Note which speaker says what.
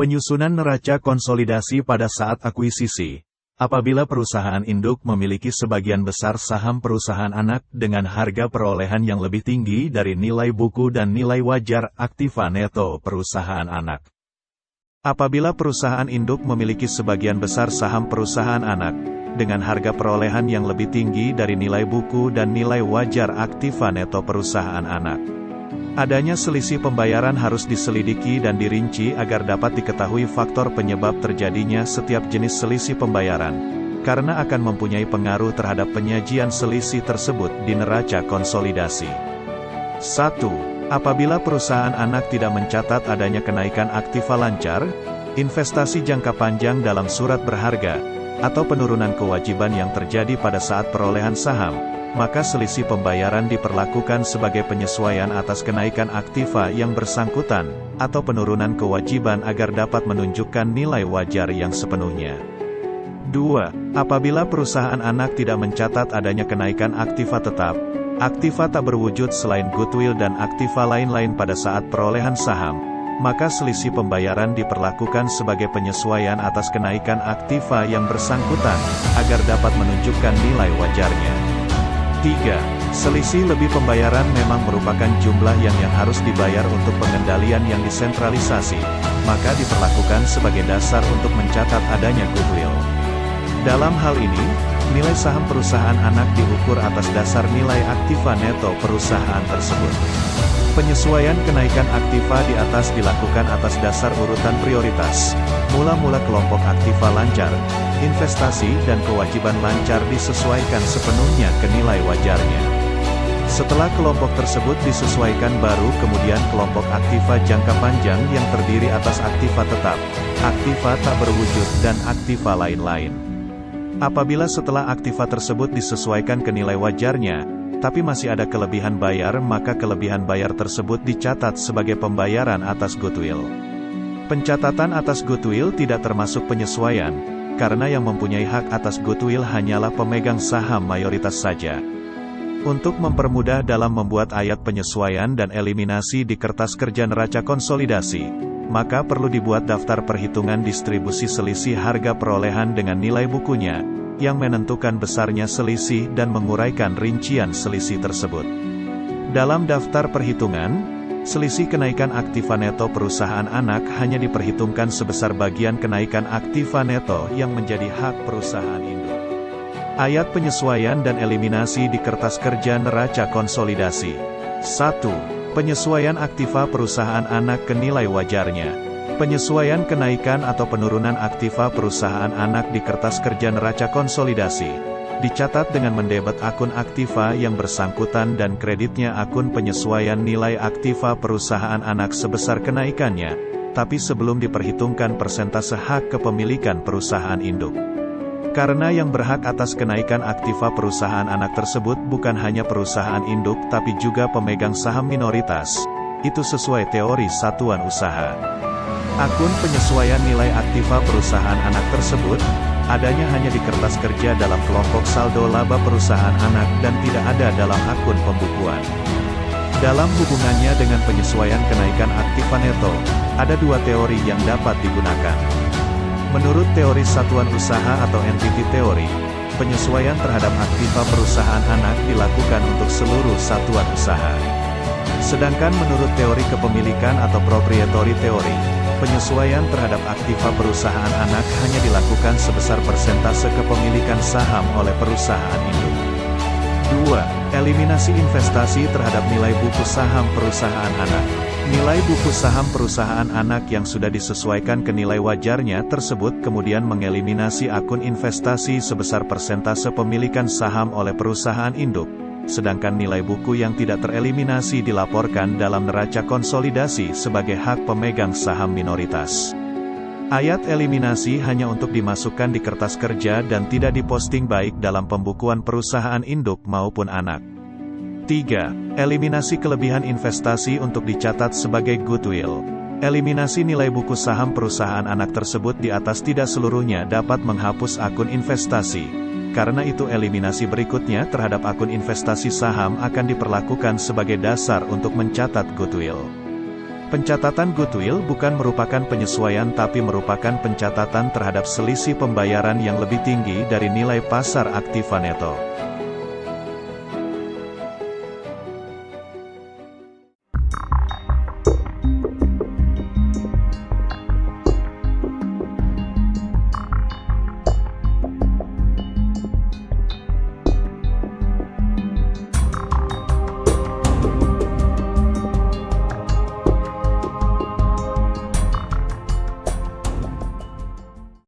Speaker 1: Penyusunan neraca konsolidasi pada saat akuisisi. Apabila perusahaan induk memiliki sebagian besar saham perusahaan anak dengan harga perolehan yang lebih tinggi dari nilai buku dan nilai wajar aktiva neto perusahaan anak. Apabila perusahaan induk memiliki sebagian besar saham perusahaan anak dengan harga perolehan yang lebih tinggi dari nilai buku dan nilai wajar aktiva neto perusahaan anak. Adanya selisih pembayaran harus diselidiki dan dirinci agar dapat diketahui faktor penyebab terjadinya setiap jenis selisih pembayaran, karena akan mempunyai pengaruh terhadap penyajian selisih tersebut di neraca konsolidasi. 1. Apabila perusahaan anak tidak mencatat adanya kenaikan aktiva lancar, investasi jangka panjang dalam surat berharga, atau penurunan kewajiban yang terjadi pada saat perolehan saham, maka selisih pembayaran diperlakukan sebagai penyesuaian atas kenaikan aktiva yang bersangkutan, atau penurunan kewajiban agar dapat menunjukkan nilai wajar yang sepenuhnya. 2. Apabila perusahaan anak tidak mencatat adanya kenaikan aktiva tetap, aktiva tak berwujud selain goodwill dan aktiva lain-lain pada saat perolehan saham, maka selisih pembayaran diperlakukan sebagai penyesuaian atas kenaikan aktiva yang bersangkutan, agar dapat menunjukkan nilai wajarnya. 3. Selisih lebih pembayaran memang merupakan jumlah yang harus dibayar untuk pengendalian yang disentralisasi, maka diperlakukan sebagai dasar untuk mencatat adanya goodwill. Dalam hal ini, nilai saham perusahaan anak diukur atas dasar nilai aktiva neto perusahaan tersebut. Penyesuaian kenaikan aktiva di atas dilakukan atas dasar urutan prioritas. Mula-mula kelompok aktiva lancar, investasi dan kewajiban lancar disesuaikan sepenuhnya ke nilai wajarnya. Setelah kelompok tersebut disesuaikan baru kemudian kelompok aktiva jangka panjang yang terdiri atas aktiva tetap, aktiva tak berwujud dan aktiva lain-lain. Apabila setelah aktiva tersebut disesuaikan ke nilai wajarnya, tapi masih ada kelebihan bayar, maka kelebihan bayar tersebut dicatat sebagai pembayaran atas goodwill. Pencatatan atas goodwill tidak termasuk penyesuaian, karena yang mempunyai hak atas goodwill hanyalah pemegang saham mayoritas saja. Untuk mempermudah dalam membuat ayat penyesuaian dan eliminasi di kertas kerja neraca konsolidasi, maka perlu dibuat daftar perhitungan distribusi selisih harga perolehan dengan nilai bukunya, yang menentukan besarnya selisih dan menguraikan rincian selisih tersebut. Dalam daftar perhitungan, selisih kenaikan aktiva neto perusahaan anak hanya diperhitungkan sebesar bagian kenaikan aktiva neto yang menjadi hak perusahaan induk. Ayat penyesuaian dan eliminasi di kertas kerja neraca konsolidasi. 1. Penyesuaian aktiva perusahaan anak ke nilai wajarnya. Penyesuaian kenaikan atau penurunan aktiva perusahaan anak di kertas kerja neraca konsolidasi dicatat dengan mendebet akun aktiva yang bersangkutan dan kreditnya akun penyesuaian nilai aktiva perusahaan anak sebesar kenaikannya, tapi sebelum diperhitungkan persentase hak kepemilikan perusahaan induk. Karena yang berhak atas kenaikan aktiva perusahaan anak tersebut bukan hanya perusahaan induk tapi juga pemegang saham minoritas, itu sesuai teori satuan usaha. Akun penyesuaian nilai aktiva perusahaan anak tersebut, adanya hanya di kertas kerja dalam kelompok saldo laba perusahaan anak dan tidak ada dalam akun pembukuan. Dalam hubungannya dengan penyesuaian kenaikan aktiva neto, ada dua teori yang dapat digunakan. Menurut teori satuan usaha atau entity teori, penyesuaian terhadap aktiva perusahaan anak dilakukan untuk seluruh satuan usaha. Sedangkan menurut teori kepemilikan atau proprietary teori, penyesuaian terhadap aktiva perusahaan anak hanya dilakukan sebesar persentase kepemilikan saham oleh perusahaan induk. 2. Eliminasi investasi terhadap nilai buku saham perusahaan anak. Nilai buku saham perusahaan anak yang sudah disesuaikan ke nilai wajarnya tersebut kemudian mengeliminasi akun investasi sebesar persentase pemilikan saham oleh perusahaan induk. Sedangkan nilai buku yang tidak tereliminasi dilaporkan dalam neraca konsolidasi sebagai hak pemegang saham minoritas. Ayat eliminasi hanya untuk dimasukkan di kertas kerja dan tidak diposting baik dalam pembukuan perusahaan induk maupun anak. 3. Eliminasi kelebihan investasi untuk dicatat sebagai goodwill. Eliminasi nilai buku saham perusahaan anak tersebut di atas tidak seluruhnya dapat menghapus akun investasi. Karena itu eliminasi berikutnya terhadap akun investasi saham akan diperlakukan sebagai dasar untuk mencatat goodwill. Pencatatan goodwill bukan merupakan penyesuaian tapi merupakan pencatatan terhadap selisih pembayaran yang lebih tinggi dari nilai pasar aktiva neto.